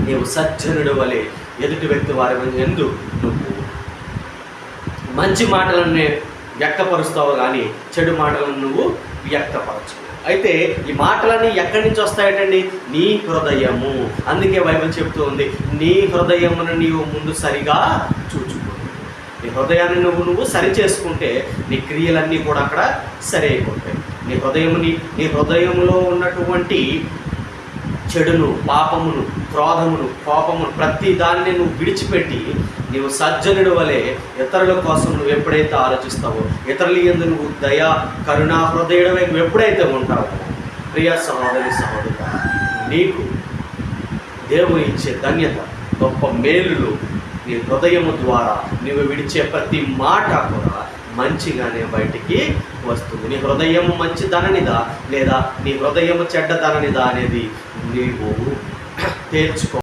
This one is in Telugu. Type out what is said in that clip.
నీవు సజ్జనుడు వలె ఎదుటి వ్యక్తి వారి ఎందు నువ్వు మంచి మాటలనే వ్యక్తపరుస్తావు కానీ చెడు మాటలను నువ్వు వ్యక్తపరచు. అయితే ఈ మాటలన్నీ ఎక్కడి నుంచి వస్తాయటండి? నీ హృదయము. అందుకే బైబిల్ చెప్తూ ఉంది, నీ హృదయమును నీవు ముందు సరిగా చూచుకో. నీ హృదయాన్ని నువ్వు సరి చేసుకుంటే నీ క్రియలన్నీ కూడా అక్కడ సరి అయిపోతాయి. నీ హృదయంలో ఉన్నటువంటి చెడును, పాపమును, క్రోధమును, కోపమును ప్రతి దాన్ని నువ్వు విడిచిపెట్టి నీవు సజ్జనుడి వలె ఇతరుల కోసం నువ్వు ఎప్పుడైతే ఆలోచిస్తావో, ఇతరుల యందు నువ్వు దయా కరుణా హృదయుడవై నువ్వు ఎప్పుడైతే ఉంటావో, ప్రియ సహోదరి సహోదరుడా, నీకు దేవుడు ఇచ్చే ధన్యత, గొప్ప మేలులు నీ హృదయము ద్వారా నువ్వు విడిచే ప్రతి మాట కూడా మంచిగానే బయటికి వస్తుంది. నీ హృదయం మంచిదననిదా లేదా నీ హృదయం చెడ్డదననిదా అనేది నీవు తేల్చుకో.